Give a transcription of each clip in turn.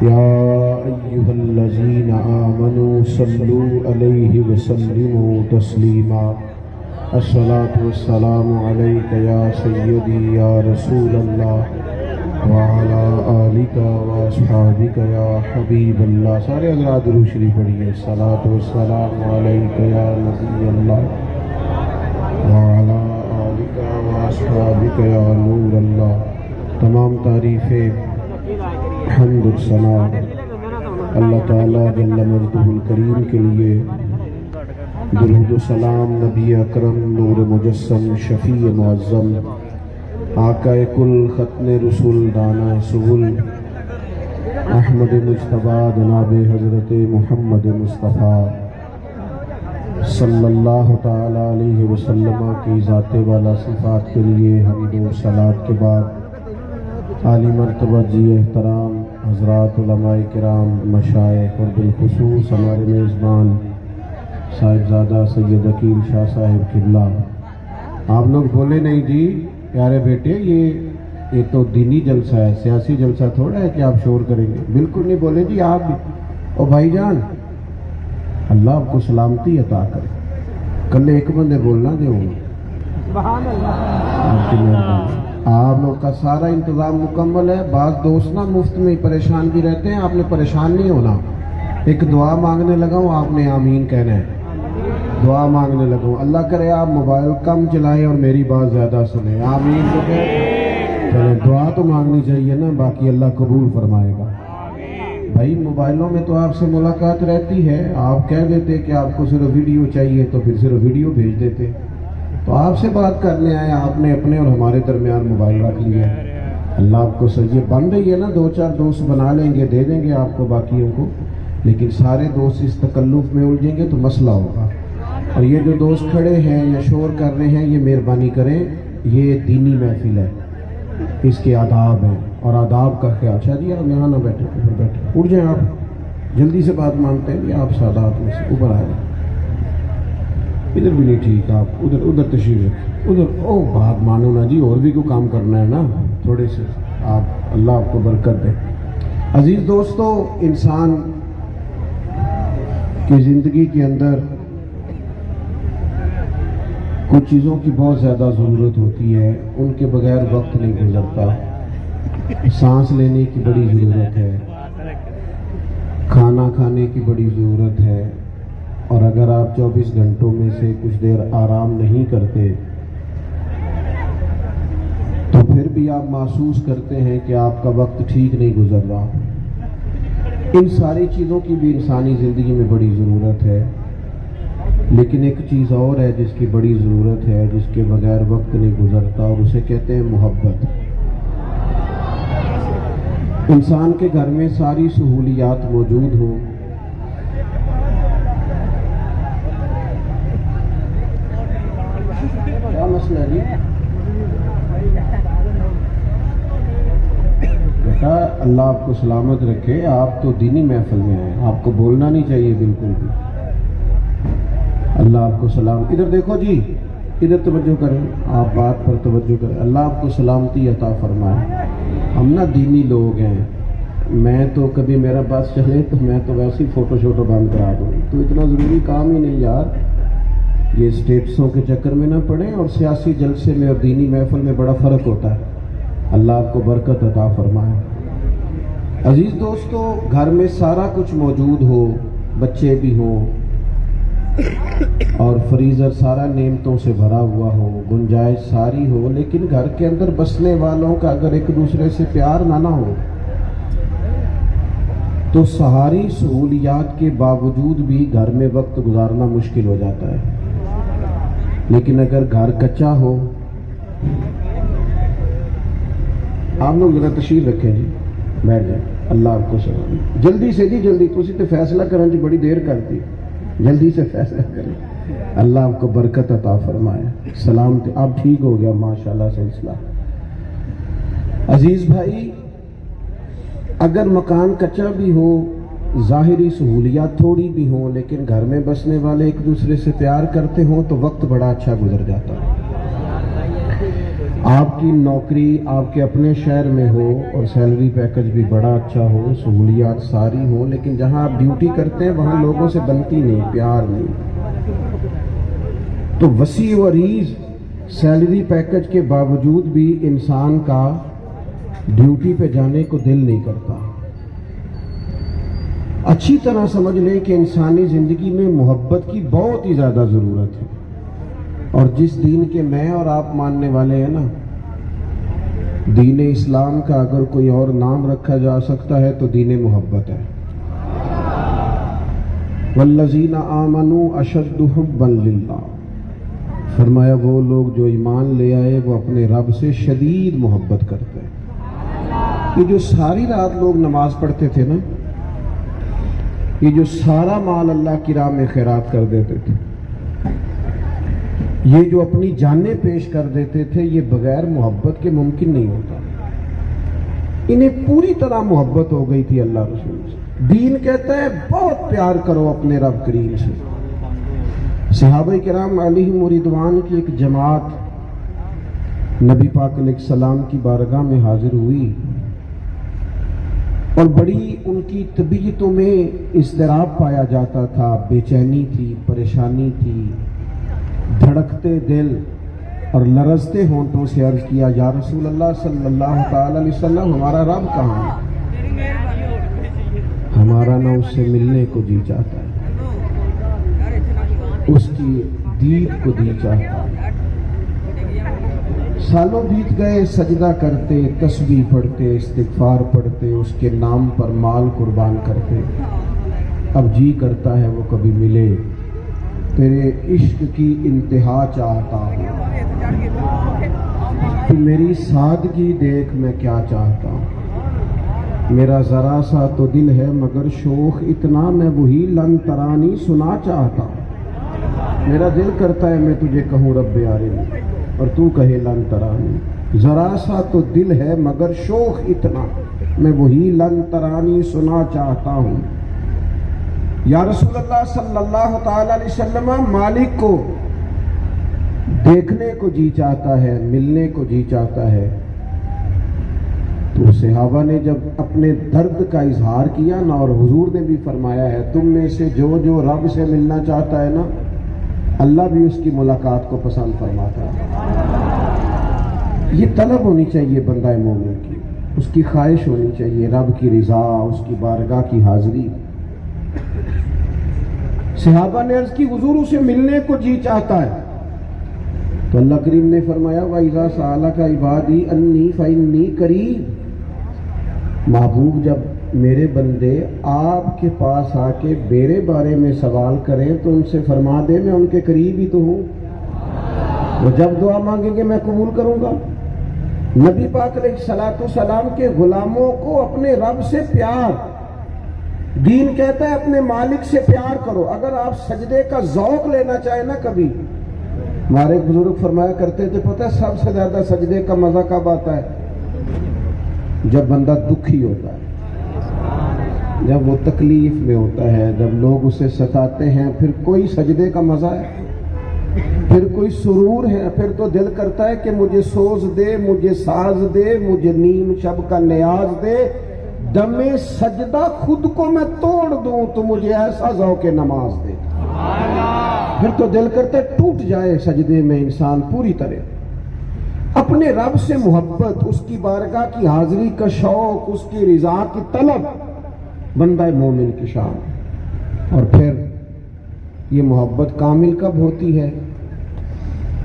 یا ایھا الذین آمنوا صلوا علیہ وسلموا تسلیما الصلاۃ والسلام علیک یا سیدی یا رسول اللہ وعلی آلک واصحابک یا حبیب اللہ۔ سارے حضرات درود شریف پڑھیے۔ الصلاۃ والسلام علیک یا نبی اللہ وعلی آلک واصحابک یا نور اللہ۔ تمام تعریفیں، حمد و ثنا اللہ تعالیٰ جل مجدہ الکریم کے لیے، درود و سلام نبی اکرم نور مجسم شفیع معظم آقا کل ختم رسول دانا سبل احمد مجتبیٰ جناب حضرت محمد مصطفیٰ صلی اللہ تعالیٰ علیہ وسلم کی ذات والا صفات کے لیے حمد و صلوات کے بعد عالی مرتبہ جی احترام حضرات علماء کرام، مشائخ اور بالخصوص ہمارے میزبان صاحبزادہ سید عقیل شاہ صاحب قبلہ، آپ لوگ بولے نہیں جی پیارے بیٹے، یہ تو دینی جلسہ ہے، سیاسی جلسہ تھوڑا ہے کہ آپ شور کریں گے۔ بالکل نہیں بولے جی آپ بھی۔ او بھائی جان، اللہ آپ کو سلامتی عطا کرے۔ کل ایک بندے بولنا دے ہوں سبحان اللہ، آپ کی مہربانی۔ آپ لوگ کا سارا انتظام مکمل ہے۔ بعض دوست نا مفت میں پریشان بھی رہتے ہیں، آپ نے پریشان نہیں ہونا۔ ایک دعا مانگنے لگا ہوں، آپ نے آمین کہنا ہے۔ دعا مانگنے لگا ہوں، اللہ کرے آپ موبائل کم چلائیں اور میری بات زیادہ سنیں۔ آمین تو کہہ چلیں، دعا تو مانگنی چاہیے نا، باقی اللہ قبول فرمائے گا۔ بھائی موبائلوں میں تو آپ سے ملاقات رہتی ہے، آپ کہہ دیتے کہ آپ کو صرف ویڈیو چاہیے تو پھر صرف ویڈیو بھیج دیتے، تو آپ سے بات کرنے آئے، آپ نے اپنے اور ہمارے درمیان موبائل رکھ لیا۔ اللہ آپ کو صحیح بن رہی ہے نا، دو چار دوست بنا لیں گے، دے دیں گے آپ کو باقیوں کو، لیکن سارے دوست اس تکلف میں الجھیں گے تو مسئلہ ہوگا۔ اور یہ جو دوست کھڑے ہیں یا شور کر رہے ہیں، یہ مہربانی کریں، یہ دینی محفل ہے، اس کے آداب ہیں اور آداب کا خیال۔ شاہ جی آپ یہاں نہ بیٹھے، اوپر بیٹھے، اٹھ جائیں آپ، جلدی سے بات مانتے ہیں یہ آپ سادات میں سے اوپر آ جائیں۔ ادھر بھی نہیں ٹھیک، آپ ادھر تشریف رکھیں، ادھر او بات مانو نا جی، اور بھی کوئی کام کرنا ہے نا تھوڑے سے، آپ اللہ آپ کو برکت دے۔ عزیز دوستو، انسان کی زندگی کے اندر کچھ چیزوں کی بہت زیادہ ضرورت ہوتی ہے، ان کے بغیر وقت نہیں گزرتا۔ سانس لینے کی بڑی ضرورت ہے، کھانا کھانے کی بڑی ضرورت ہے، اور اگر آپ 24 گھنٹوں میں سے کچھ دیر آرام نہیں کرتے تو پھر بھی آپ محسوس کرتے ہیں کہ آپ کا وقت ٹھیک نہیں گزر رہا۔ ان ساری چیزوں کی بھی انسانی زندگی میں بڑی ضرورت ہے، لیکن ایک چیز اور ہے جس کی بڑی ضرورت ہے، جس کے بغیر وقت نہیں گزرتا، اور اسے کہتے ہیں محبت۔ انسان کے گھر میں ساری سہولیات موجود ہوں، کیا مسئلہ ہے جی؟ بیٹا اللہ آپ کو سلامت رکھے، آپ تو دینی محفل میں ہیں، آپ کو بولنا نہیں چاہیے بالکل بھی۔ اللہ آپ کو سلام، ادھر دیکھو جی، ادھر توجہ کریں، آپ بات پر توجہ کریں۔ اللہ آپ کو سلامتی عطا فرمائے۔ ہم نا دینی لوگ ہیں، میں تو کبھی میرا بس چلے تو میں تو ویسے ہی فوٹو شوٹو بند کرا دوں، تو اتنا ضروری کام ہی نہیں یار، یہ اسٹیٹسوں کے چکر میں نہ پڑیں، اور سیاسی جلسے میں اور دینی محفل میں بڑا فرق ہوتا ہے۔ اللہ آپ کو برکت عطا فرمائے۔ عزیز دوستو، گھر میں سارا کچھ موجود ہو، بچے بھی ہوں اور فریزر سارا نعمتوں سے بھرا ہوا ہو، گنجائش ساری ہو، لیکن گھر کے اندر بسنے والوں کا اگر ایک دوسرے سے پیار نہ ہو تو ساری سہولیات کے باوجود بھی گھر میں وقت گزارنا مشکل ہو جاتا ہے۔ لیکن اگر گھر کچا ہو، آپ لوگ ذرا تشریف رکھیں جی، بیٹھ جائیں، اللہ آپ کو سلام۔ جلدی سے جی، جلدی، تسی تے فیصلہ کریں جی، بڑی دیر کرتی، جلدی سے فیصلہ کریں۔ اللہ آپ کو برکت عطا فرمائے۔ سلامتی، اب ٹھیک ہو گیا ماشاءاللہ سلسلہ۔ عزیز بھائی، اگر مکان کچا بھی ہو، ظاہری سہولیات تھوڑی بھی ہوں، لیکن گھر میں بسنے والے ایک دوسرے سے پیار کرتے ہوں تو وقت بڑا اچھا گزر جاتا ہے۔ آپ کی نوکری آپ کے اپنے شہر میں ہو اور سیلری پیکج بھی بڑا اچھا ہو، سہولیات ساری ہوں، لیکن جہاں آپ ڈیوٹی کرتے ہیں وہاں لوگوں سے بنتی نہیں، پیار نہیں، تو وسیع و عریض سیلری پیکج کے باوجود بھی انسان کا ڈیوٹی پہ جانے کو دل نہیں کرتا۔ اچھی طرح سمجھ لیں کہ انسانی زندگی میں محبت کی بہت ہی زیادہ ضرورت ہے، اور جس دین کے میں اور آپ ماننے والے ہیں نا، دین اسلام کا اگر کوئی اور نام رکھا جا سکتا ہے تو دین محبت ہے۔ والذین آمنوا اشد حبا للہ، فرمایا وہ لوگ جو ایمان لے آئے وہ اپنے رب سے شدید محبت کرتے ہیں۔ یہ جو ساری رات لوگ نماز پڑھتے تھے نا، یہ جو سارا مال اللہ کی راہ میں خیرات کر دیتے تھے، یہ جو اپنی جانیں پیش کر دیتے تھے، یہ بغیر محبت کے ممکن نہیں ہوتا۔ انہیں پوری طرح محبت ہو گئی تھی اللہ رسول سے۔ دین کہتا ہے بہت پیار کرو اپنے رب کریم سے۔ صحابہ کرام علیہم رضوان کی ایک جماعت نبی پاک علیہ السلام کی بارگاہ میں حاضر ہوئی، اور بڑی ان کی طبیعتوں میں اضطراب پایا جاتا تھا، بے چینی تھی، پریشانی تھی، دھڑکتے دل اور لرزتے ہونٹوں سے عرض کیا، یا رسول اللہ صلی اللہ تعالی علیہ وسلم، ہمارا رب کہاں ہے؟ ہمارا نہ اس سے ملنے کو جی چاہتا ہے، اس کی دید کو جی چاہتا ہے۔ سالوں بیت گئے، سجدہ کرتے، تسبیح پڑھتے، استغفار پڑھتے، اس کے نام پر مال قربان کرتے، اب جی کرتا ہے وہ کبھی ملے، تیرے عشق کی انتہا چاہتا ہوں، تو میری سادگی دیکھ میں کیا چاہتا ہوں، میرا ذرا سا تو دل ہے مگر شوق اتنا، میں وہی لن ترانی سنا چاہتا ہوں۔ میرا دل کرتا ہے میں تجھے کہوں رب عالمین اور تو کہے لن ترانی، ذرا سا تو دل ہے مگر شوق اتنا، میں وہی لن ترانی سنا چاہتا ہوں۔ یا رسول اللہ صلی اللہ تعالی علیہ وسلم، مالک کو دیکھنے کو جی چاہتا ہے، ملنے کو جی چاہتا ہے۔ تو صحابہ نے جب اپنے درد کا اظہار کیا نا، اور حضور نے بھی فرمایا ہے تم میں سے جو جو رب سے ملنا چاہتا ہے نا، اللہ بھی اس کی ملاقات کو پسند فرماتا ہے۔ یہ طلب ہونی چاہیے بندہ مومن کی، اس کی خواہش ہونی چاہیے رب کی رضا، اس کی بارگاہ کی حاضری۔ صحابہ نے عرض کی حضور اسے ملنے کو جی چاہتا ہے، تو اللہ کریم نے فرمایا وَإِذَا سَأَلَكَ عِبَادِي أَنِّي فَإِنِّي قَرِيبٌ، محبوب جب میرے بندے آپ کے پاس آ کے میرے بارے میں سوال کریں تو ان سے فرما دے میں ان کے قریب ہی تو ہوں، وہ جب دعا مانگیں گے میں قبول کروں گا۔ نبی پاک علیہ الصلوۃ والسلام کے غلاموں کو اپنے رب سے پیار، دین کہتا ہے اپنے مالک سے پیار کرو۔ اگر آپ سجدے کا ذوق لینا چاہیں نا، کبھی ہمارے بزرگ فرمایا کرتے تھے، پتہ ہے سب سے زیادہ سجدے کا مزہ کب آتا ہے؟ جب بندہ دکھی ہوتا ہے، جب وہ تکلیف میں ہوتا ہے، جب لوگ اسے ستاتے ہیں، پھر کوئی سجدے کا مزہ ہے، پھر کوئی سرور ہے، پھر تو دل کرتا ہے کہ مجھے سوز دے، مجھے ساز دے، مجھے نیم شب کا نیاز دے، دم سجدہ خود کو میں توڑ دوں تو مجھے ایسا ذوق نماز دے۔ پھر تو دل کرتا ہے ٹوٹ جائے سجدے میں انسان پوری طرح۔ اپنے رب سے محبت، اس کی بارگاہ کی حاضری کا شوق، اس کی رضا کی طلب بندہ مومن کی شان۔ اور پھر یہ محبت کامل کب ہوتی ہے؟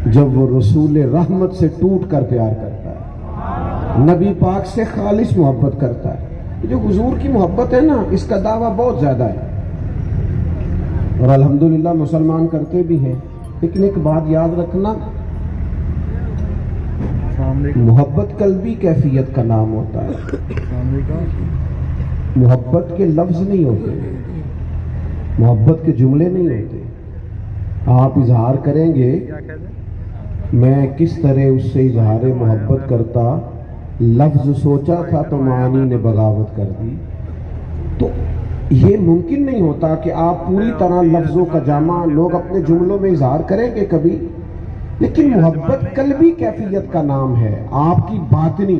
جب وہ رسول رحمت سے ٹوٹ کر پیار کرتا ہے، نبی پاک سے خالص محبت کرتا ہے۔ جو حضور کی محبت ہے نا، اس کا دعویٰ بہت زیادہ ہے، اور الحمدللہ مسلمان کرتے بھی ہیں، لیکن ایک بات یاد رکھنا، محبت قلبی کیفیت کا نام ہوتا ہے، محبت کے لفظ نہیں ہوتے، محبت کے جملے نہیں ہوتے۔ آپ اظہار کریں گے میں کس طرح اس سے اظہار محبت کرتا، لفظ سوچا تھا تو معانی نے بغاوت کر دی، تو یہ ممکن نہیں ہوتا کہ آپ پوری طرح لفظوں کا جامع لوگ اپنے جملوں میں اظہار کریں گے کبھی، لیکن محبت قلبی کیفیت کا نام ہے، آپ کی باطنی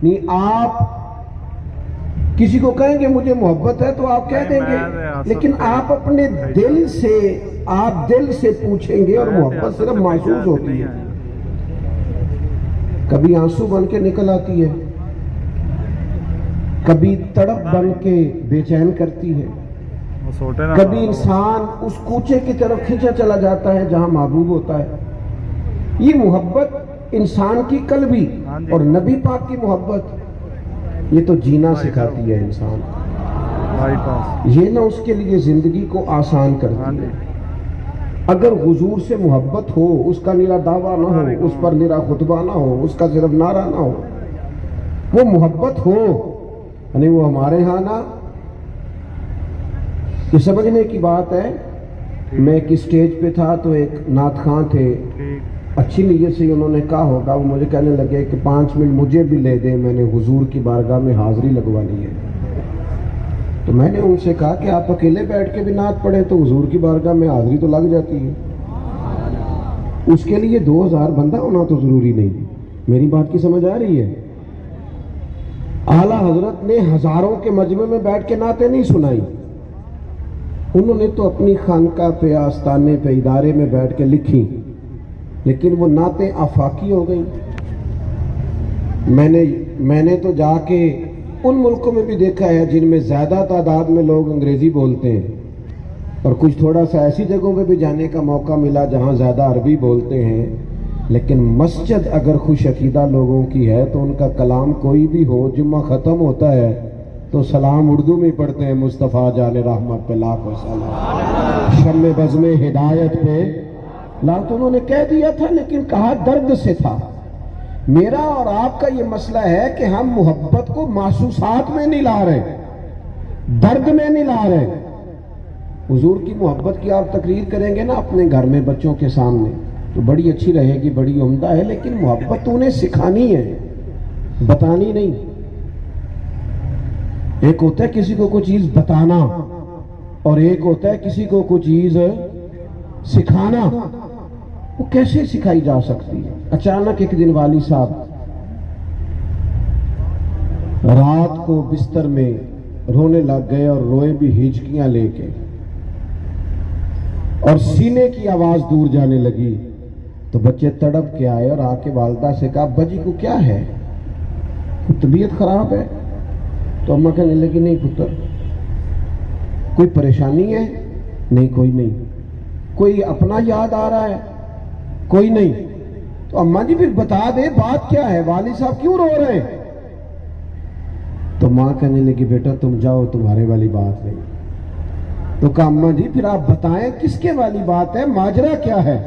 نہیں۔ آپ کسی کو کہیں گے مجھے محبت ہے تو آپ کہہ دیں گے، لیکن آپ اپنے دل سے، آپ دل سے پوچھیں گے، اور محبت صرف محسوس ہوتی ہے، کبھی آنسو بن کے نکل آتی ہے، کبھی تڑپ بن کے بے چین کرتی ہے، کبھی انسان اس کوچے کی طرف کھینچا چلا جاتا ہے جہاں محبوب ہوتا ہے۔ یہ محبت انسان کی قلبی، اور نبی پاک کی محبت یہ تو جینا سکھاتی ہے انسان، یہ نہ اس کے لیے زندگی کو آسان کرتی ہے۔ اگر حضور سے محبت ہو، اس کا نرا دعویٰ نہ ہو، اس پر نرا خطبہ نہ ہو، اس کا صرف نعرہ نہ ہو، وہ محبت ہو، یعنی وہ ہمارے ہاں نا، یہ سمجھنے کی بات ہے۔ میں ایک اسٹیج پہ تھا تو ایک نعت خواں تھے، اچھی نیت سے انہوں نے کہا ہوگا، وہ مجھے کہنے لگے کہ 5 منٹ مجھے بھی لے دیں، میں نے حضور کی بارگاہ میں حاضری لگوانی ہے۔ تو میں نے ان سے کہا کہ آپ اکیلے بیٹھ کے بھی نعت پڑھیں تو حضور کی بارگاہ میں حاضری تو لگ جاتی ہے، اس کے لیے 2000 بندہ ہونا تو ضروری نہیں۔ میری بات کی سمجھ آ رہی ہے؟ اعلیٰ حضرت نے ہزاروں کے مجمع میں بیٹھ کے نعتیں نہیں سنائی، انہوں نے تو اپنی خانقاہ پہ، آستانے پہ، ادارے میں بیٹھ کے لکھی، لیکن وہ نعتیں آفاقی ہو گئیں۔ میں نے تو جا کے ان ملکوں میں بھی دیکھا ہے جن میں زیادہ تعداد میں لوگ انگریزی بولتے ہیں، اور کچھ تھوڑا سا ایسی جگہوں پہ بھی جانے کا موقع ملا جہاں زیادہ عربی بولتے ہیں، لیکن مسجد اگر خوش عقیدہ لوگوں کی ہے تو ان کا کلام کوئی بھی ہو، جمعہ ختم ہوتا ہے تو سلام اردو میں پڑھتے ہیں، مصطفیٰ جان رحمت پہ لاکھوں سلام، شم بزم ہدایت پہ لا۔ تو انہوں نے کہہ دیا تھا، لیکن کہا درد سے تھا۔ میرا اور آپ کا یہ مسئلہ ہے کہ ہم محبت کو محسوسات میں نہیں لا رہے، درد میں نہیں لا رہے۔ حضور کی محبت کی آپ تقریر کریں گے نا اپنے گھر میں بچوں کے سامنے تو بڑی اچھی رہے گی، بڑی عمدہ ہے، لیکن محبت تو انہیں سکھانی ہے، بتانی نہیں۔ ایک ہوتا ہے کسی کو کوئی چیز بتانا، اور ایک ہوتا ہے کسی کو کوئی چیز سکھانا۔ وہ کیسے سکھائی جا سکتی ہے؟ اچانک ایک دن والی صاحب رات کو بستر میں رونے لگ گئے، اور روئے بھی ہچکیاں لے کے، اور سینے کی آواز دور جانے لگی۔ تو بچے تڑپ کے آئے اور آ کے والدہ سے کہا ابا جی کو کیا ہے، طبیعت خراب ہے؟ تو اماں کہنے لگی نہیں پتر، کوئی پریشانی ہے؟ نہیں کوئی نہیں۔ کوئی اپنا یاد آ رہا ہے؟ کوئی نہیں۔ تو اماں جی پھر بتا دے بات کیا ہے، والد صاحب کیوں رو رہے ہیں؟ تو ماں کہنے لگی بیٹا تم جاؤ، تمہارے والی بات نہیں۔ تو کہا اماں جی پھر آپ بتائیں کس کے والی بات ہے، ماجرا کیا ہے؟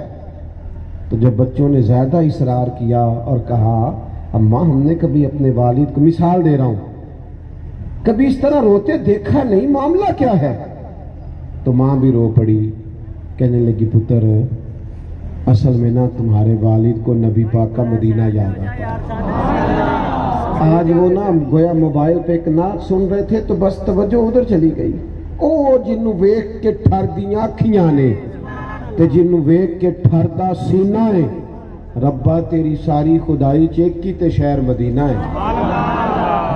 تو جب بچوں نے زیادہ اصرار کیا اور کہا اماں ہم نے کبھی اپنے والد کو، مثال دے رہا ہوں، کبھی اس طرح روتے دیکھا نہیں، معاملہ کیا ہے؟ تو ماں بھی رو پڑی، کہنے لگی پتر اصل میں نا تمہارے والد کو نبی پاک کا مدینہ یاد آتا ہے۔ آج وہ نا گویا موبائل پہ ایک نعت سن رہے تھے تو بس توجہ ادھر چلی گئی، او جنوں ویکھ کے ٹھر دیاں اکھیاں نے تے جنوں ویکھ کے ٹھردا سینہ ہے، ربا تیری ساری خدائی چیکی تے شہر مدینہ ہے۔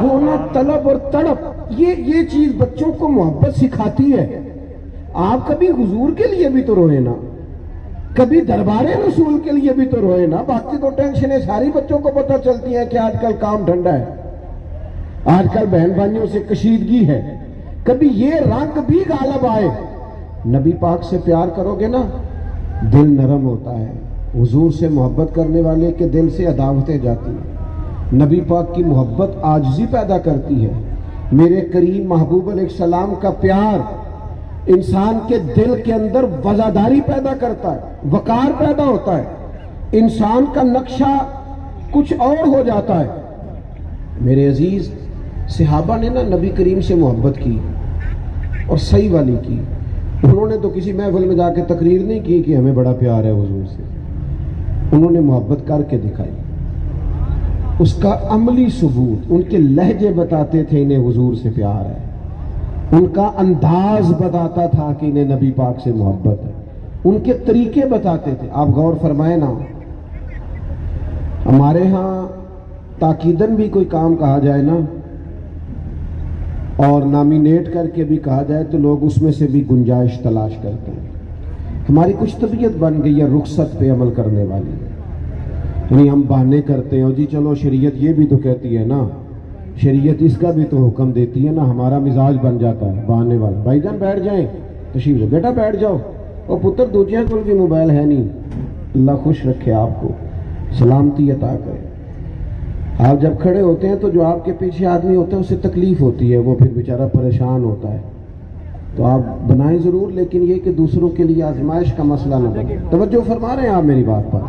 وہ نا طلب اور تڑپ، یہ چیز بچوں کو محبت سکھاتی ہے۔ آپ کبھی حضور کے لیے بھی تو روئے نا، کبھی دربار رسول کے لیے بھی تو روئے نا۔ باقی تو ٹینشنیں ساری بچوں کو پتہ چلتی ہیں کہ آج کل کام ٹھنڈا ہے، آج کل بہن بھائیوں سے کشیدگی ہے، کبھی یہ رنگ بھی غالب آئے۔ نبی پاک سے پیار کرو گے نا دل نرم ہوتا ہے، حضور سے محبت کرنے والے کے دل سے عداوتیں جاتی ہیں۔ نبی پاک کی محبت عاجزی پیدا کرتی ہے۔ میرے کریم محبوب علیہ السلام کا پیار انسان کے دل کے اندر وزاداری پیدا کرتا ہے، وقار پیدا ہوتا ہے، انسان کا نقشہ کچھ اور ہو جاتا ہے۔ میرے عزیز صحابہ نے نا نبی کریم سے محبت کی اور صحیح والی کی۔ انہوں نے تو کسی محفل میں جا کے تقریر نہیں کی کہ ہمیں بڑا پیار ہے حضور سے، انہوں نے محبت کر کے دکھائی۔ اس کا عملی ثبوت، ان کے لہجے بتاتے تھے انہیں حضور سے پیار ہے، ان کا انداز بتاتا تھا کہ انہیں نبی پاک سے محبت ہے، ان کے طریقے بتاتے تھے. آپ غور فرمائیں نا، ہمارے ہاں تاکیدن بھی کوئی کام کہا جائے نا اور نامینیٹ کر کے بھی کہا جائے تو لوگ اس میں سے بھی گنجائش تلاش کرتے ہیں. ہماری کچھ طبیعت بن گئی ہے رخصت پہ عمل کرنے والی، یعنی ہم بہانے کرتے ہیں. اور جی چلو شریعت یہ بھی تو کہتی ہے نا، شریعت اس کا بھی تو حکم دیتی ہے نا. ہمارا مزاج بن جاتا ہے بہانے والا. بھائی جان بیٹھ جائیں، تشریف لے بیٹا بیٹھ جاؤ. اور پتر دوجے کو بھی موبائل ہے نہیں. اللہ خوش رکھے، آپ کو سلامتی عطا کرے. آپ جب کھڑے ہوتے ہیں تو جو آپ کے پیچھے آدمی ہوتا ہے اسے تکلیف ہوتی ہے، وہ پھر بیچارہ پریشان ہوتا ہے. تو آپ بنائیں ضرور، لیکن یہ کہ دوسروں کے لیے آزمائش کا مسئلہ نہ بنے. توجہ فرما رہے ہیں آپ میری بات پر؟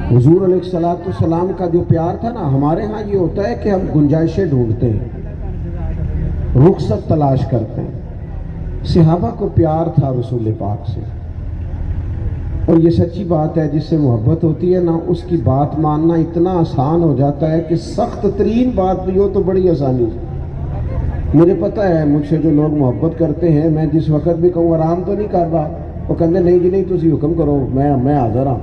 حضور علیہ الصلوۃ والسلام کا جو پیار تھا نا، ہمارے ہاں یہ ہوتا ہے کہ ہم گنجائشیں ڈھونڈتے ہیں، رخصت تلاش کرتے ہیں. صحابہ کو پیار تھا رسول پاک سے، اور یہ سچی بات ہے. جس سے محبت ہوتی ہے نا، اس کی بات ماننا اتنا آسان ہو جاتا ہے کہ سخت ترین بات بھی ہو تو بڑی آسانی سے. مجھے پتہ ہے مجھ سے جو لوگ محبت کرتے ہیں، میں جس وقت بھی کہوں آرام تو نہیں کر رہا، وہ کہتے نہیں جی نہیں تسی حکم کرو، میں حاضر ہوں.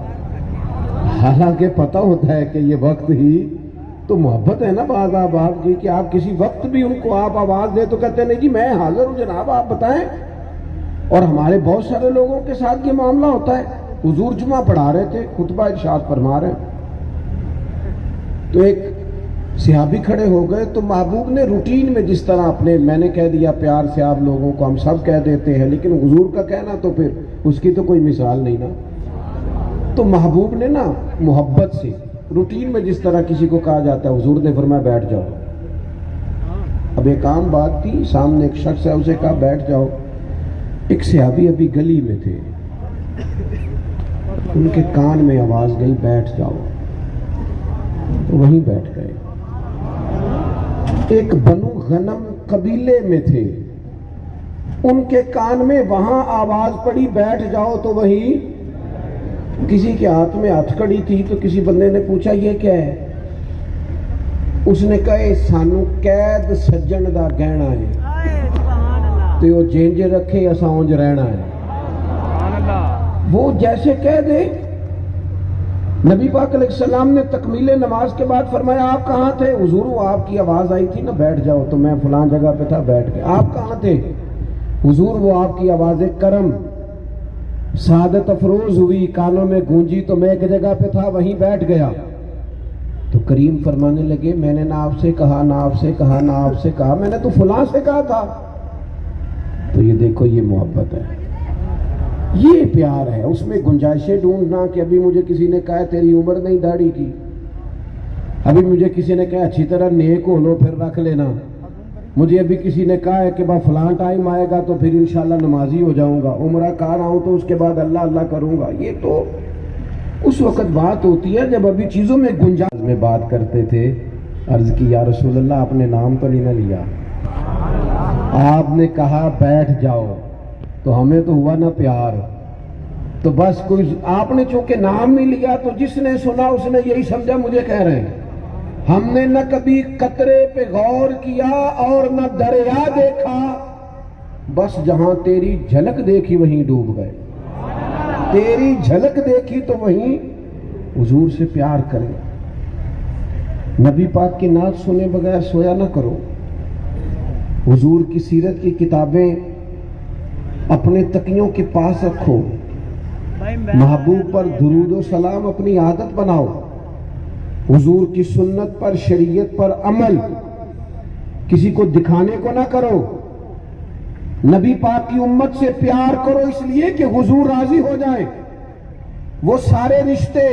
حالانکہ پتہ ہوتا ہے کہ یہ وقت ہی تو محبت ہے نا بعض آپ کی، کہ آپ کسی وقت بھی ان کو آپ آواز دے تو کہتے نہیں جی میں حاضر ہوں جناب آپ بتائیں. اور ہمارے بہت سارے لوگوں کے ساتھ یہ معاملہ ہوتا ہے. حضور جمعہ پڑھا رہے تھے، خطبہ ارشاد فرما رہے، تو ایک صحابی کھڑے ہو گئے. تو محبوب نے روٹین میں جس طرح اپنے، میں نے کہہ دیا پیار سے آپ لوگوں کو ہم سب کہہ دیتے ہیں، لیکن حضور کا کہنا تو پھر اس کی تو کوئی مثال نہیں نا. تو محبوب نے نا محبت سے روٹین میں جس طرح کسی کو کہا جاتا ہے، حضور نے فرمایا بیٹھ جاؤ. اب ایک عام بات تھی، سامنے ایک شخص ہے، اسے کہا بیٹھ جاؤ. ایک صحابی ابھی گلی میں تھے، ان کے کان میں آواز گئی بیٹھ جاؤ، تو وہیں بیٹھ گئے. ایک بنو غنم قبیلے میں تھے، ان کے کان میں وہاں آواز پڑی بیٹھ جاؤ تو وہیں. کسی کے ہاتھ میں ہتھکڑی تھی تو کسی بندے نے پوچھا یہ کیا ہے؟ اس نے کہا سانو قید سجن دا گہنا ہے تو وہ جینج رکھے اساں اونج رہنا ہے. وہ جیسے کہہ دے. نبی پاک علیہ السلام نے تکمیل نماز کے بعد فرمایا آپ کہاں تھے؟ حضور وہ آپ کی آواز آئی تھی نا بیٹھ جاؤ، تو میں فلان جگہ پہ تھا بیٹھ گیا. آپ کہاں تھے؟ حضور وہ آپ کی آواز کرم سعادت افروز ہوئی، کانوں میں گونجی، تو میں ایک جگہ پہ تھا وہیں بیٹھ گیا. تو کریم فرمانے لگے میں نے نہ آپ سے کہا، نہ آپ سے کہا، نہ آپ سے کہا، میں نے تو فلاں سے کہا تھا. تو یہ دیکھو یہ محبت ہے، یہ پیار ہے. اس میں گنجائشیں ڈھونڈنا کہ ابھی مجھے کسی نے کہا تیری عمر نہیں داڑھی کی، ابھی مجھے کسی نے کہا اچھی طرح نیک ہو لو پھر رکھ لینا، مجھے ابھی کسی نے کہا ہے کہ فلاں ٹائم آئے گا تو پھر انشاءاللہ نمازی ہو جاؤں گا، عمرہ کار آؤں تو اس کے بعد اللہ اللہ کروں گا. یہ تو اس وقت بات ہوتی ہے جب ابھی چیزوں میں گنجائش میں بات کرتے تھے. عرض کی یا رسول اللہ آپ نے نام تو نہیں نہ لیا، آپ نے کہا بیٹھ جاؤ، تو ہمیں تو ہوا نا پیار. تو بس کوئی آپ نے چونکہ نام نہیں لیا تو جس نے سنا اس نے یہی سمجھا مجھے کہہ رہے ہیں. ہم نے نہ کبھی قطرے پہ غور کیا اور نہ دریا دیکھا، بس جہاں تیری جھلک دیکھی وہیں ڈوب گئے. تیری جھلک دیکھی تو وہیں. حضور سے پیار کریں. نبی پاک کی نعت سنے بغیر سویا نہ کرو. حضور کی سیرت کی کتابیں اپنے تکیوں کے پاس رکھو. محبوب پر درود و سلام اپنی عادت بناؤ. حضور کی سنت پر، شریعت پر عمل کسی کو دکھانے کو نہ کرو. نبی پاک کی امت سے پیار کرو اس لیے کہ حضور راضی ہو جائیں. وہ سارے رشتے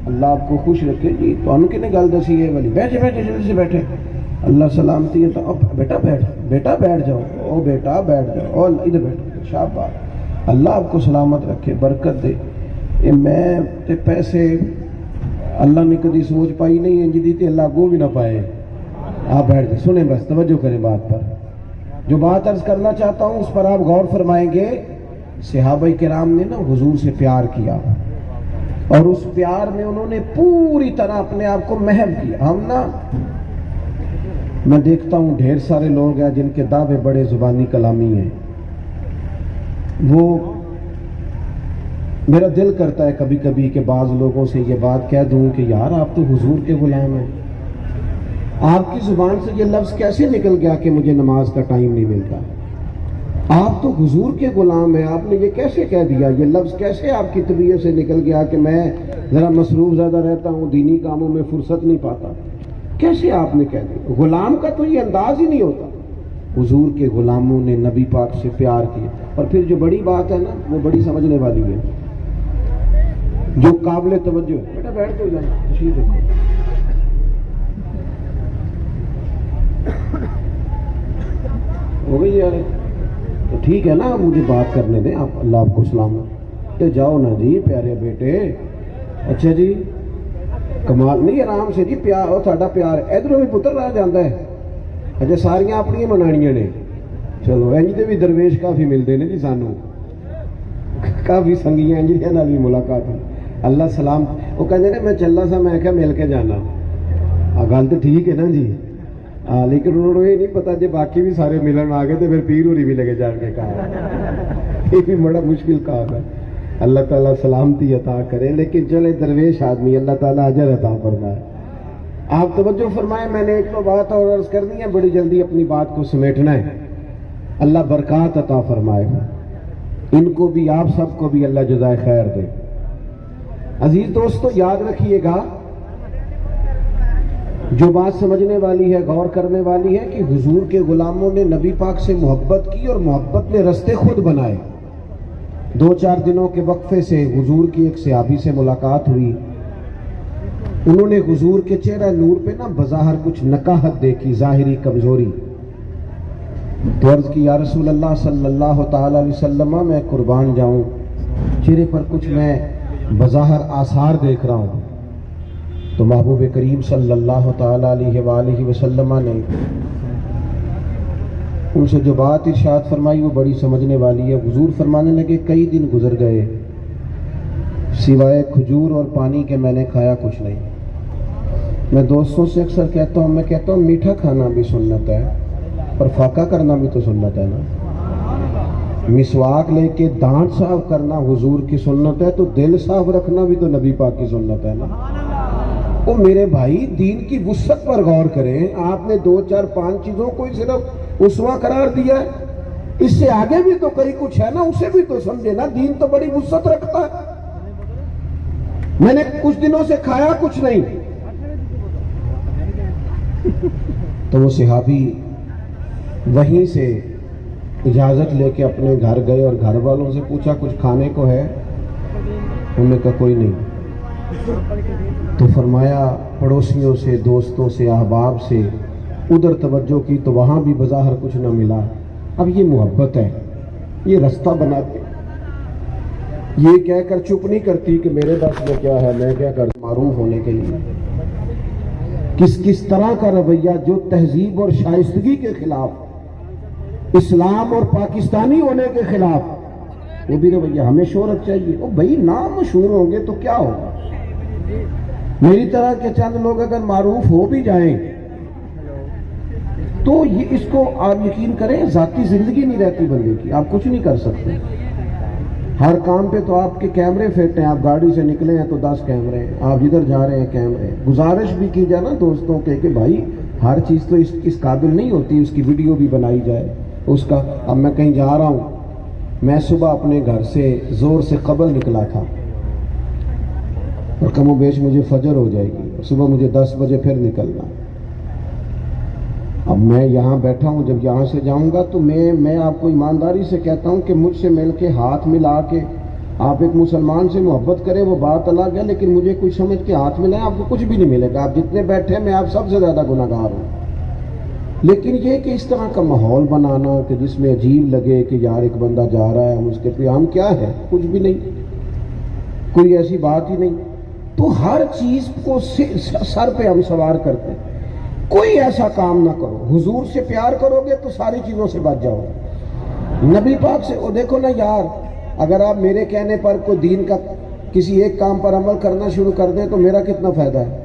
اللہ آپ کو خوش رکھے. جی تو ان کی نے گل دسی ہے والی، بیٹھے بیٹھے جلدی سے بیٹھے، اللہ سلامتی ہے. تو بیٹا بیٹھ جاؤ، او بیٹا بیٹھ جاؤ، او ادھر بیٹھو، شاباش، اللہ آپ کو سلامت رکھے، برکت دے. میں تے پیسے اللہ نے کدی سوچ پائی نہیں ہے جدی تے اللہ کو بھی نہ پائے. آپ بیٹھ جائیں، سنیں بس توجہ کریں بات پر. جو بات عرض کرنا چاہتا ہوں اس پر آپ غور فرمائیں گے. صحابہ کرام نے نا حضور سے پیار کیا اور اس پیار میں انہوں نے پوری طرح اپنے آپ کو محو کیا. ہم نا میں دیکھتا ہوں ڈھیر سارے لوگ ہیں جن کے دعوے بڑے زبانی کلامی ہیں. وہ میرا دل کرتا ہے کبھی کبھی کہ بعض لوگوں سے یہ بات کہہ دوں کہ یار آپ تو حضور کے غلام ہیں، آپ کی زبان سے یہ لفظ کیسے نکل گیا کہ مجھے نماز کا ٹائم نہیں ملتا؟ آپ تو حضور کے غلام ہیں، آپ نے یہ کیسے کہہ دیا؟ یہ لفظ کیسے آپ کی طبیعت سے نکل گیا کہ میں ذرا مصروف زیادہ رہتا ہوں، دینی کاموں میں فرصت نہیں پاتا؟ کیسے آپ نے کہہ دیا؟ غلام کا تو یہ انداز ہی نہیں ہوتا۔ حضور کے غلاموں نے نبی پاک سے پیار کیا۔ اور پھر جو بڑی بات ہے نا، وہ بڑی سمجھنے والی ہے، جو قابل توجہ ہے۔ بیٹا بیٹھ تو جانا، تشریف رکھو۔ ہو گئی یار، تو ٹھیک ہے نا، مجھے بات کرنے دیں آپ، اللہ آپ کو سلامت۔ تو جاؤ نا جی پیارے بیٹے۔ اچھا جی، کمال نہیں، آرام سے جی، پیار اور ساڈا پیار ہے، ادھروں بھی پتر رہ جاتا ہے۔ اچھا ساریاں اپنی منانیاں نے، چلو انج دے بھی درویش کافی ملتے ہیں جی، سانو کافی سنگیاں انج دے نال بھی ملاقات ہوئی۔ اللہ سلام، وہ کہتے ہیں میں چلا سا، میں کہا مل کے جانا۔ گل تو ٹھیک ہے نا جی، لیکن انہوں نے یہ نہیں پتا جی باقی بھی سارے ملن آ گئے تو پھر پیر ہوری بھی لگے جان کے کہا، یہ بھی بڑا مشکل کام ہے۔ اللہ تعالیٰ سلامتی عطا کرے، لیکن چلے درویش آدمی، اللہ تعالیٰ اجر عطا فرمائے۔ آپ توجہ فرمائیں، میں نے ایک تو بات اور عرض کرنی ہے، بڑی جلدی اپنی بات کو سمیٹنا ہے۔ اللہ برکات عطا فرمائے، ان کو بھی آپ سب کو بھی اللہ جزائے خیر دے۔ عزیز دوستو یاد رکھیے گا، جو بات سمجھنے والی ہے، غور کرنے والی ہے کہ حضور کے غلاموں نے نبی پاک سے محبت کی اور محبت میں رستے خود بنائے۔ 2-4 دنوں کے وقفے سے حضور کی ایک صحابی سے ملاقات ہوئی، انہوں نے حضور کے چہرہ نور پہ نا بظاہر کچھ نکاہت دیکھی، ظاہری کمزوری۔ تو عرض کی یا رسول اللہ صلی اللہ تعالی علیہ وسلم، میں قربان جاؤں، چہرے پر کچھ میں بظاہر آثار دیکھ رہا ہوں۔ تو محبوب کریم صلی اللہ تعالی علیہ وآلہ وسلم نے ان سے جو بات ارشاد فرمائی وہ بڑی سمجھنے والی ہے۔ حضور فرمانے لگے کئی دن گزر گئے، سوائے کھجور اور پانی کے میں نے کھایا کچھ نہیں۔ میں دوستوں سے اکثر کہتا ہوں، میں کہتا ہوں میٹھا کھانا بھی سنت ہے اور فاقہ کرنا بھی تو سنت ہے نا۔ مسواک لے کے دانت صاف کرنا حضور کی سنت ہے، تو دل صاف رکھنا بھی تو نبی پاک کی سنت ہے نا۔ وہ میرے بھائی دین کی وسعت پر غور کریں، آپ نے 2-4-5 چیزوں کو ہی صرف اسوہ قرار دیا ہے، اس سے آگے بھی تو کئی کچھ ہے نا، اسے بھی تو سمجھے نا، دین تو بڑی وسعت رکھتا ہے۔ میں نے کچھ دنوں سے کھایا کچھ نہیں۔ تو وہ صحابی وہیں سے اجازت لے کے اپنے گھر گئے اور گھر والوں سے پوچھا کچھ کھانے کو ہے؟ انہوں نے کہا کوئی نہیں۔ تو فرمایا پڑوسیوں سے، دوستوں سے، احباب سے ادھر توجہ کی تو وہاں بھی بظاہر کچھ نہ ملا۔ اب یہ محبت ہے، یہ رستہ بناتے، یہ کہہ کر چپ نہیں کرتی کہ میرے بس میں کیا ہے، میں کیا کر معروف ہونے کے لیے۔ کس طرح کا رویہ جو تہذیب اور شائستگی کے خلاف، اسلام اور پاکستانی ہونے کے خلاف، وہ بھی رویہ۔ ہمیں شہرت چاہیے، او بھائی نام مشہور ہوں گے تو کیا ہوگا؟ میری طرح کے چند لوگ اگر معروف ہو بھی جائیں تو یہ اس کو آپ یقین کریں، ذاتی زندگی نہیں رہتی بندے کی، آپ کچھ نہیں کر سکتے۔ ہر کام پہ تو آپ کے کیمرے فٹ ہیں، آپ گاڑی سے نکلے ہیں تو 10 کیمرے ہیں، آپ جدھر جا رہے ہیں کیمرے۔ گزارش بھی کی جائے نا دوستوں کے کہ بھائی ہر چیز تو اس قابل نہیں ہوتی، اس کی ویڈیو بھی بنائی جائے اس کا۔ اب میں کہیں جا رہا ہوں، میں صبح اپنے گھر سے زور سے قبل نکلا تھا اور کم و بیش مجھے فجر ہو جائے گی، صبح مجھے 10 بجے پھر نکلنا۔ اب میں یہاں بیٹھا ہوں، جب یہاں سے جاؤں گا تو میں آپ کو ایمانداری سے کہتا ہوں کہ مجھ سے مل کے ہاتھ ملا کے آپ ایک مسلمان سے محبت کریں وہ بات الگ ہے، لیکن مجھے کچھ سمجھ کے ہاتھ ملائیں آپ کو کچھ بھی نہیں ملے گا۔ آپ جتنے بیٹھے میں آپ سب سے زیادہ گناہگار ہوں۔ لیکن یہ کہ اس طرح کا ماحول بنانا کہ جس میں عجیب لگے کہ یار ایک بندہ جا رہا ہے، ہم اس کے پہ ہم کیا ہے، کچھ بھی نہیں، کوئی ایسی بات ہی نہیں۔ تو ہر چیز کو سر پہ ہم سوار کرتے ہیں۔ کوئی ایسا کام نہ کرو، حضور سے پیار کرو گے تو ساری چیزوں سے بچ جاؤ گے۔ نبی پاک سے دیکھو نا یار، اگر آپ میرے کہنے پر کوئی دین کا کسی ایک کام پر عمل کرنا شروع کر دیں تو میرا کتنا فائدہ ہے؟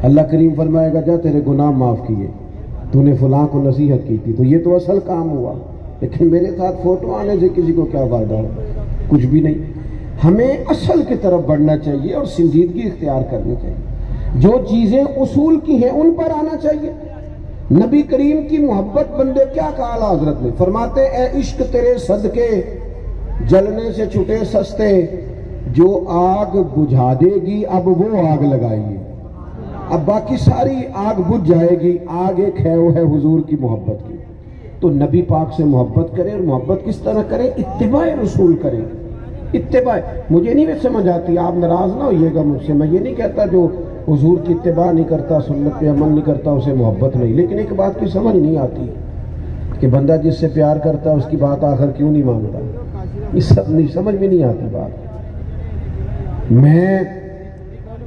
اللہ کریم فرمائے گا جا تیرے گناہ معاف کیے، تو نے فلاں کو نصیحت کی تھی، تو یہ تو اصل کام ہوا۔ لیکن میرے ساتھ فوٹو آنے سے کسی کو کیا فائدہ ہو؟ کچھ بھی نہیں۔ ہمیں اصل کی طرف بڑھنا چاہیے اور سنجیدگی اختیار کرنی چاہیے. جو چیزیں اصول کی ہیں ان پر آنا چاہیے. نبی کریم کی محبت بندے کیا کہا اعلیٰ حضرت نے؟ فرماتے اے عشق تیرے صدقے جلنے سے چھٹے سستے، جو آگ بجھا دے گی اب وہ آگ لگائیے. اب باقی ساری آگ بجھ جائے گی، آگ ایک ہے، وہ ہے حضور کی محبت کی. تو نبی پاک سے محبت کریں، اور محبت کس طرح کریں؟ اتباع رسول کریں. اتباع مجھے نہیں سمجھ آتی، آپ ناراض نہ ہوئیے گا مجھ سے. میں یہ نہیں کہتا جو حضور کی اتباع نہیں کرتا، سنت پہ عمل نہیں کرتا، اسے محبت نہیں. لیکن ایک بات کی سمجھ نہیں آتی کہ بندہ جس سے پیار کرتا ہے اس کی بات آخر کیوں نہیں مانتا. اس سب سمجھ میں نہیں آتی بات.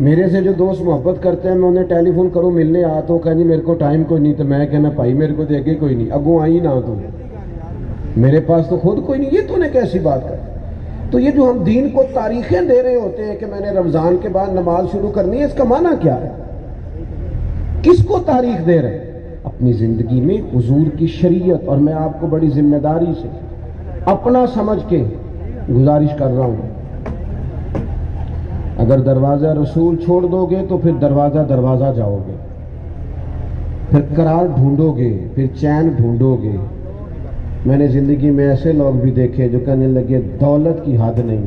میرے سے جو دوست محبت کرتے ہیں، میں انہیں ٹیلی فون کروں ملنے آ تو کہیں میرے کو ٹائم کوئی نہیں، تو میں کہنا بھائی میرے کو دیکھے کوئی نہیں، اگوں آئی نہ تو میرے پاس تو خود کوئی نہیں، یہ تو نے کیسی بات کر. تو یہ جو ہم دین کو تاریخیں دے رہے ہوتے ہیں کہ میں نے رمضان کے بعد نماز شروع کرنی ہے، اس کا معنی کیا ہے؟ کس کو تاریخ دے رہے ہیں؟ اپنی زندگی میں حضور کی شریعت. اور میں آپ کو بڑی ذمہ داری سے اپنا سمجھ کے گزارش کر رہا ہوں، اگر دروازہ رسول چھوڑ دو گے تو پھر دروازہ جاؤ گے، پھر قرار ڈھونڈو گے، پھر چین ڈھونڈو گے. میں نے زندگی میں ایسے لوگ بھی دیکھے جو کہنے لگے دولت کی حد نہیں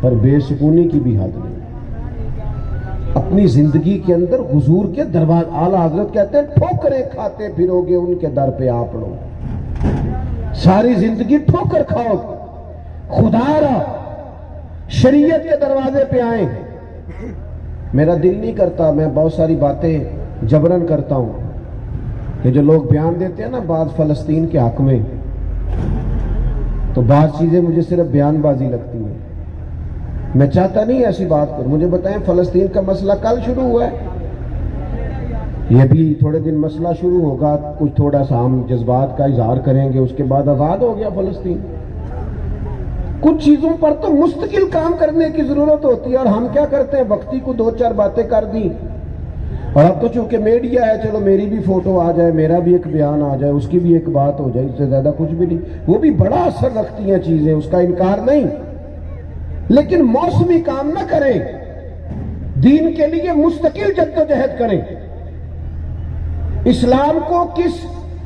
پر بے سکونی کی بھی حد نہیں. اپنی زندگی کے اندر حضور کے دروازے، اعلیٰ حضرت کہتے ہیں ٹھوکریں کھاتے پھرو گے ان کے در پہ آپ لوگ. ساری زندگی ٹھوکر کھاؤ، خدا را شریعت کے دروازے پہ آئیں. میرا دل نہیں کرتا، میں بہت ساری باتیں جبرن کرتا ہوں. یہ جو لوگ بیان دیتے ہیں نا بعض فلسطین کے حق میں، تو بعض چیزیں مجھے صرف بیان بازی لگتی ہیں. میں چاہتا نہیں ایسی بات کروں. مجھے بتائیں فلسطین کا مسئلہ کل شروع ہوا ہے، یہ بھی تھوڑے دن مسئلہ شروع ہوگا، کچھ تھوڑا سا ہم جذبات کا اظہار کریں گے، اس کے بعد آزاد ہو گیا فلسطین. کچھ چیزوں پر تو مستقل کام کرنے کی ضرورت ہوتی ہے، اور ہم کیا کرتے ہیں وقتی کو دو چار باتیں کر دیں. اور اب تو چونکہ میڈیا ہے، چلو میری بھی فوٹو آ جائے، میرا بھی ایک بیان آ جائے، اس کی بھی ایک بات ہو جائے، اس سے زیادہ کچھ بھی نہیں. وہ بھی بڑا اثر رکھتی ہیں چیزیں، اس کا انکار نہیں، لیکن موسمی کام نہ کریں. دین کے لیے مستقل جدوجہد کریں. اسلام کو کس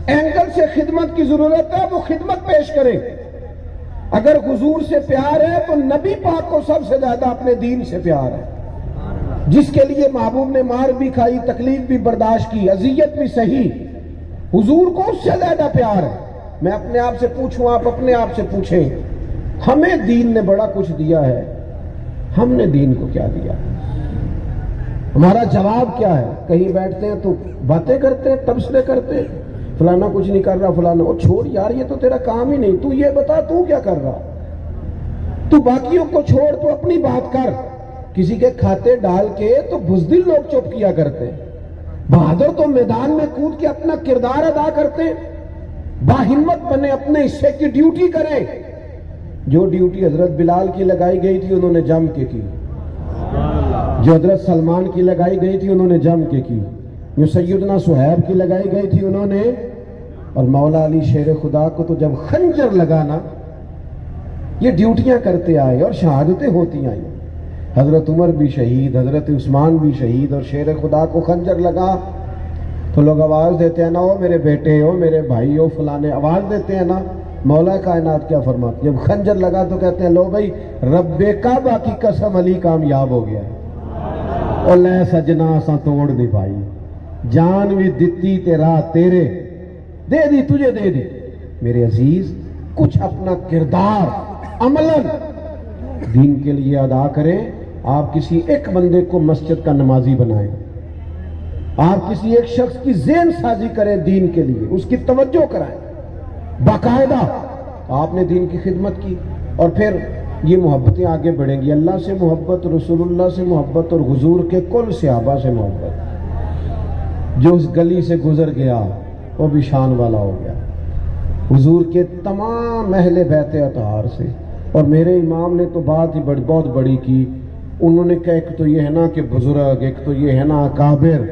اینگل سے خدمت کی ضرورت ہے وہ خدمت پیش کریں. اگر حضور سے پیار ہے تو نبی پاک کو سب سے زیادہ اپنے دین سے پیار ہے، جس کے لیے محبوب نے مار بھی کھائی، تکلیف بھی برداشت کی، اذیت بھی سہی. حضور کو اس سے زیادہ پیار ہے. میں اپنے آپ سے پوچھوں، آپ اپنے آپ سے پوچھیں، ہمیں دین نے بڑا کچھ دیا ہے، ہم نے دین کو کیا دیا؟ ہمارا جواب کیا ہے؟ کہیں بیٹھتے ہیں تو باتیں کرتے ہیں، تبصرے کرتے ہیں، فلانا کچھ نہیں کر رہا، فلانا وہ چھوڑ یار، یہ تو تیرا کام ہی نہیں، تو یہ بتا تو کیا کر رہا. تو باقیوں کو چھوڑ، تو اپنی بات کر. کسی کے کھاتے ڈال کے تو بزدل لوگ چپ کیا کرتے ہیں، بہادر تو میدان میں کود کے اپنا کردار ادا کرتے ہیں. باہمت بنے، اپنے حصے کی ڈیوٹی کریں. جو ڈیوٹی حضرت بلال کی لگائی گئی تھی انہوں نے جم کے کی، جو حضرت سلمان کی لگائی گئی تھی انہوں نے جم کے کی، جو سیدنا صہیب کی لگائی گئی تھی انہوں نے. اور مولا علی شیر خدا کو تو جب خنجر لگانا، یہ ڈیوٹیاں کرتے آئے اور شہادتیں ہوتی آئیں. حضرت عمر بھی شہید، حضرت عثمان بھی شہید، اور شیر خدا کو خنجر لگا تو لوگ آواز دیتے ہیں نا، او میرے بیٹے، او میرے بھائی، او فلانے، آواز دیتے ہیں نا. مولا کائنات کیا فرماتے؟ جب خنجر لگا تو کہتے ہیں لو بھائی رب کعبہ کی قسم علی کامیاب ہو گیا. اور لے سجنا سا توڑ دی بھائی، جان بھی دتی تیرا تیرے، دے دی تجھے دے دی. میرے عزیز، کچھ اپنا کردار عملاً دین کے لیے ادا کریں. آپ کسی ایک بندے کو مسجد کا نمازی بنائیں، آپ کسی ایک شخص کی ذہن سازی کریں دین کے لیے، اس کی توجہ کرائیں باقاعدہ. آپ نے دین کی خدمت کی، اور پھر یہ محبتیں آگے بڑھیں گی. اللہ سے محبت، رسول اللہ سے محبت، اور حضور کے کل صحابہ سے محبت. جو اس گلی سے گزر گیا وہ بھی شان والا ہو گیا، حضور کے تمام اہل بیت اطہار سے. اور میرے امام نے تو بات ہی بہت بڑی کی. انہوں نے کہا ایک تو یہ ہے نا کہ بزرگ، ایک تو یہ ہے نا اکابر.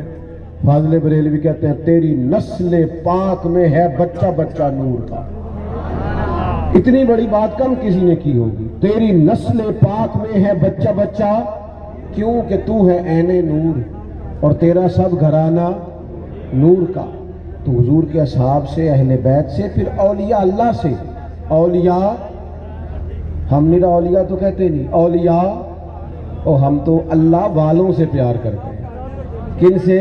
فاضل بریلوی کہتے ہیں تیری نسل پاک میں ہے بچہ بچہ نور کا. اتنی بڑی بات کم کسی نے کی ہوگی. تیری نسل پاک میں ہے بچہ بچہ کیوں کہ تو ہے عین نور اور تیرا سب گھرانہ نور کا. تو حضور کے اصحاب سے، اہل بیت سے، پھر اولیاء اللہ سے. اولیاء ہم میرا اولیاء تو کہتے نہیں، اولیاء اور ہم تو اللہ والوں سے پیار کرتے ہیں. کن سے؟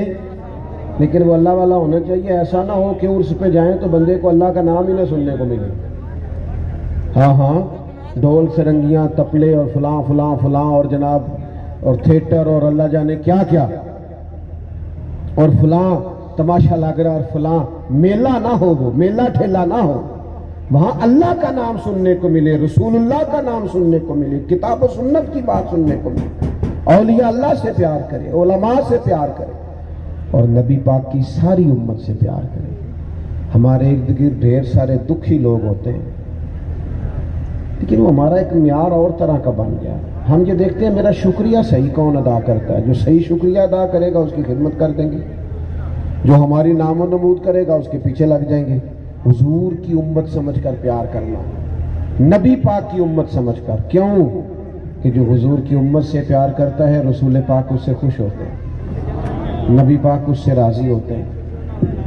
لیکن وہ اللہ والا ہونا چاہیے. ایسا نہ ہو کہ عرس پہ جائیں تو بندے کو اللہ کا نام ہی نہ سننے کو ملے. ہاں ڈھول سرنگیاں تپلے اور فلاں فلاں فلاں اور جناب اور تھیٹر اور اللہ جانے کیا کیا اور فلاں تماشا لگ رہا اور فلاں میلہ نہ ہو، وہ میلہ ٹھیلا نہ ہو. وہاں اللہ کا نام سننے کو ملے، رسول اللہ کا نام سننے کو ملے، کتاب و سنت کی بات سننے کو ملے. اولیاء اللہ سے پیار کرے، علماء سے پیار کرے اور نبی پاک کی ساری امت سے پیار کرے. ہمارے ارد گرد ڈھیر سارے دکھی لوگ ہوتے ہیں لیکن وہ ہمارا ایک معیار اور طرح کا بن گیا. ہم یہ دیکھتے ہیں میرا شکریہ صحیح کون ادا کرتا ہے. جو صحیح شکریہ ادا کرے گا اس کی خدمت کر دیں گے، جو ہماری نام و نمود کرے گا اس کے پیچھے لگ جائیں گے. حضور کی امت سمجھ کر پیار کرنا، نبی پاک کی امت سمجھ کر. کیوں کہ جو حضور کی امت سے پیار کرتا ہے رسول پاک اس سے خوش ہوتے ہیں، نبی پاک اس سے راضی ہوتے ہیں.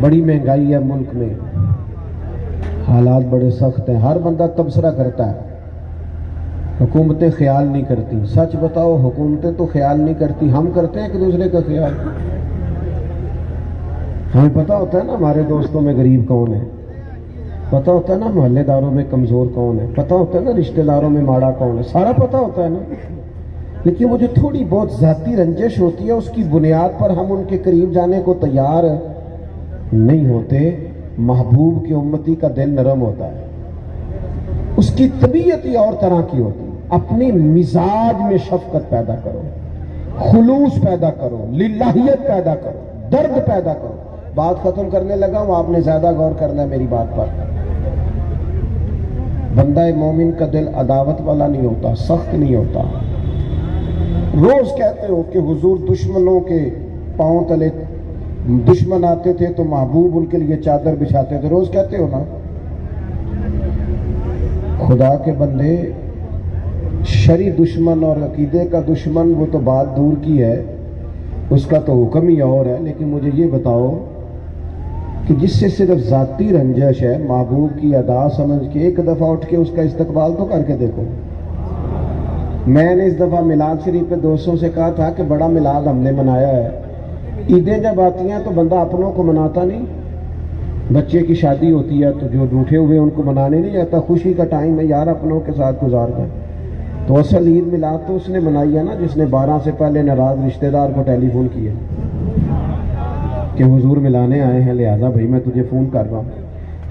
بڑی مہنگائی ہے ملک میں، حالات بڑے سخت ہیں. ہر بندہ تبصرہ کرتا ہے، حکومتیں خیال نہیں کرتی. سچ بتاؤ حکومتیں تو خیال نہیں کرتی، ہم کرتے ہیں ایک دوسرے کا خیال. ہمیں پتہ ہوتا ہے نا ہمارے دوستوں میں غریب کون ہے، پتہ ہوتا ہے نا محلے داروں میں کمزور کون ہے، پتہ ہوتا ہے نا رشتہ داروں میں ماڑا کون ہے، سارا پتہ ہوتا ہے نا. لیکن وہ جو تھوڑی بہت ذاتی رنجش ہوتی ہے اس کی بنیاد پر ہم ان کے قریب جانے کو تیار نہیں ہوتے. محبوب کی امتی کا دل نرم ہوتا ہے، اس کی طبیعت ہی اور طرح کی ہوتی ہے. اپنی مزاج میں شفقت پیدا کرو، خلوص پیدا کرو، للہیت پیدا کرو، درد پیدا کرو. بات ختم کرنے لگا ہوں، آپ نے زیادہ غور کرنا ہے میری بات پر. بندہ مومن کا دل عداوت والا نہیں ہوتا، سخت نہیں ہوتا. روز کہتے ہو کہ حضور دشمنوں کے پاؤں تلے، دشمن آتے تھے تو محبوب ان کے لیے چادر بچھاتے تھے، روز کہتے ہو نا. خدا کے بندے شرعی دشمن اور عقیدے کا دشمن وہ تو بات دور کی ہے، اس کا تو حکم ہی اور ہے. لیکن مجھے یہ بتاؤ کہ جس سے صرف ذاتی رنجش ہے، محبوب کی ادا سمجھ کے ایک دفعہ اٹھ کے اس کا استقبال تو کر کے دیکھو. میں نے اس دفعہ میلاد شریف پہ دوستوں سے کہا تھا کہ بڑا میلاد ہم نے منایا ہے. عیدیں جب آتی ہیں تو بندہ اپنوں کو مناتا نہیں، بچے کی شادی ہوتی ہے تو جو روٹھے ہوئے ان کو منانے نہیں جاتا. خوشی کا ٹائم ہے یار اپنوں کے ساتھ گزار دیں. تو اصل عید میلاد تو اس نے منائی ہے نا جس نے 12 سے پہلے ناراض رشتہ دار کو ٹیلی فون کیا کہ حضور ملانے آئے ہیں لہذا بھائی میں تجھے فون کر رہا ہوں.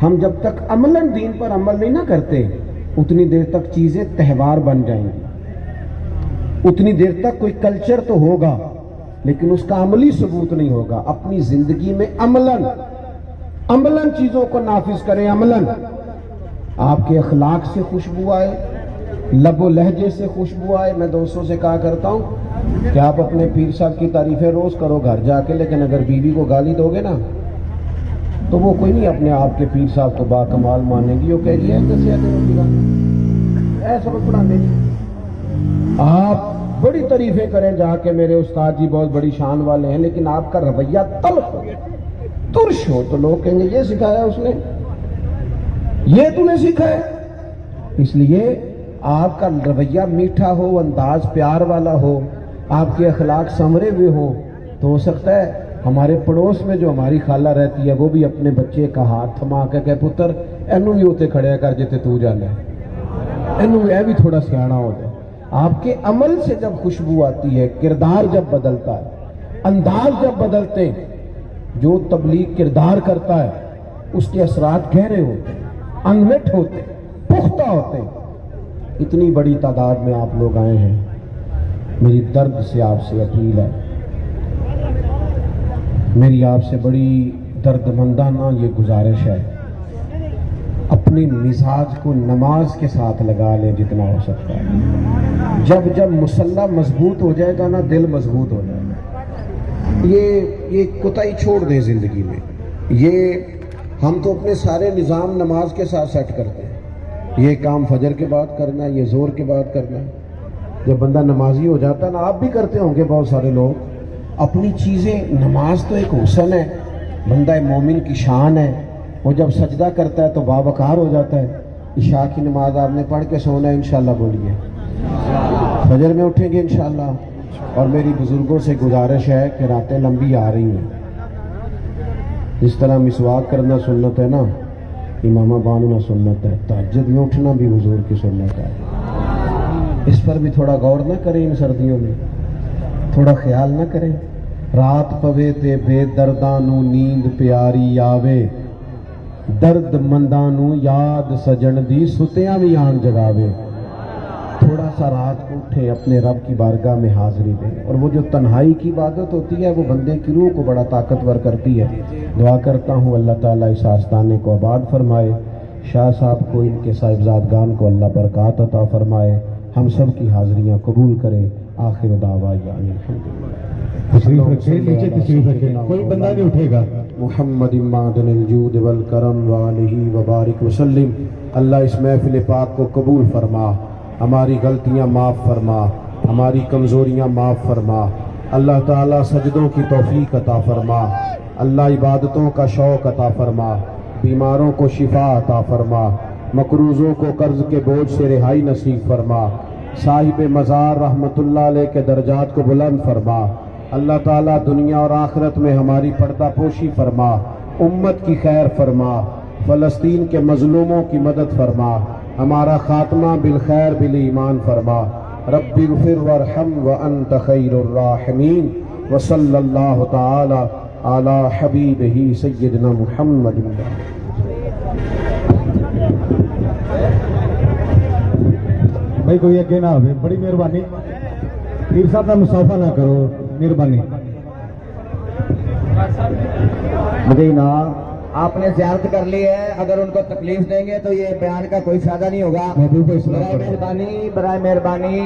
ہم جب تک عملاً دین پر عمل نہیں نہ کرتے اتنی دیر تک چیزیں تہوار بن جائیں گی، اتنی دیر تک کوئی کلچر تو ہوگا لیکن اس کا عملی ثبوت نہیں ہوگا. اپنی زندگی میں عملاً چیزوں کو نافذ کریں. عملاً آپ کے اخلاق سے خوشبو آئے، لب و لہجے سے خوشبو آئے. میں دوستوں سے کہا کرتا ہوں کہ آپ اپنے پیر صاحب کی تعریفیں روز کرو گھر جا کے، لیکن اگر بیوی کو گالی دو گے نا تو وہ کوئی نہیں اپنے آپ کے پیر صاحب کو با کمال مانیں گی. وہ کہے گی ایسا کچھ پڑھانے نہیں. آپ بڑی تعریفیں کریں جا کے میرے استاد جی بہت بڑی شان والے ہیں، لیکن آپ کا رویہ تلخ ہو، ترش ہو تو لوگ کہیں گے یہ سکھایا اس نے، یہ تو نے سکھایا. اس لیے آپ کا رویہ میٹھا ہو، انداز پیار والا ہو، آپ کے اخلاق سنورے ہوئے ہو تو ہو سکتا ہے ہمارے پڑوس میں جو ہماری خالہ رہتی ہے وہ بھی اپنے بچے کا ہاتھ تھما کے کہ پتر اینو بھی ہوتے کھڑے کر جیتے تو جانا ہے، اینو اے بھی تھوڑا سیاڑا ہو جائے. آپ کے عمل سے جب خوشبو آتی ہے، کردار جب بدلتا ہے، انداز جب بدلتے ہیں، جو تبلیغ کردار کرتا ہے اس کے اثرات گہرے ہوتے ہیں، انگٹ ہوتے ہیں، پختہ ہوتے ہیں. اتنی بڑی تعداد میں آپ لوگ آئے ہیں، میری درد سے آپ سے اپیل ہے، میری آپ سے بڑی درد مندانہ یہ گزارش ہے، اپنی مزاج کو نماز کے ساتھ لگا لیں جتنا ہو سکتا ہے. جب مسلح مضبوط ہو جائے گا نا دل مضبوط ہو جائے گا. یہ کوتاہی چھوڑ دیں زندگی میں. یہ ہم تو اپنے سارے نظام نماز کے ساتھ سیٹ کرتے ہیں. یہ کام فجر کے بعد کرنا ہے، یہ زور کے بعد کرنا ہے. جب بندہ نمازی ہو جاتا ہے نا، آپ بھی کرتے ہوں گے بہت سارے لوگ اپنی چیزیں. نماز تو ایک حسن ہے، بندہ مومن کی شان ہے. وہ جب سجدہ کرتا ہے تو باوقار ہو جاتا ہے. عشاء کی نماز آپ نے پڑھ کے سونا ہے انشاءاللہ. بولیے فجر میں اٹھیں گے انشاءاللہ. اور میری بزرگوں سے گزارش ہے کہ راتیں لمبی آ رہی ہیں. جس طرح مسواک کرنا سنت ہے نا، امامہ باندھنا سنت ہے، تہجد میں اٹھنا بھی حضور کی سنت ہے. اس پر بھی تھوڑا غور نہ کریں، ان سردیوں میں تھوڑا خیال نہ کریں. رات پوے تے بے دردانو نیند پیاری آوے، درد مندانو یاد سجن دی ستیاں بھی آن جگاوے. تھوڑا سا رات کو اٹھے، اپنے رب کی بارگاہ میں حاضری دیں. اور وہ جو تنہائی کی عبادت ہوتی ہے وہ بندے کی روح کو بڑا طاقتور کرتی ہے. دعا کرتا ہوں اللہ تعالیٰ اس آستانے کو آباد فرمائے. شاہ صاحب کو، ان کے صاحبزادگان کو اللہ برکات عطا فرمائے. ہم سب کی حاضریاں قبول کرے. آخر دعوانا الحمدللہ. تشریف رکھیں، نیچے تشریف رکھیں، کوئی بندہ نہیں اٹھے گا. محمد معدن الجود والکرم وآلہ وبارک وسلم. اللہ اس محفل پاک کو قبول فرما. ہماری غلطیاں معاف فرما، ہماری کمزوریاں معاف فرما. اللہ تعالیٰ سجدوں کی توفیق عطا فرما. اللہ عبادتوں کا شوق عطا فرما. بیماروں کو شفا عطا فرما. مقروضوں کو قرض کے بوجھ سے رہائی نصیب فرما. صاحب مزار رحمت اللہ علیہ کے درجات کو بلند فرما. اللہ تعالیٰ دنیا اور آخرت میں ہماری پردہ پوشی فرما. امت کی خیر فرما. فلسطین کے مظلوموں کی مدد فرما. ہمارا خاتمہ بالخیر بالایمان فرما. رب اغفر وارحم وانت خیر الراحمین. وصلی اللہ تعالی علی حبیبہ سیدنا محمد. بھائی کوئی اگے نہ آئے، بڑی مہربانی. پیر صاحب کا مسافہ نہ کرو، مہربانی. مدینہ آپ نے زیارت کر لی ہے، اگر ان کو تکلیف دیں گے تو یہ بیان کا کوئی فائدہ نہیں ہوگا. محبوب اسلام برائے مہربانی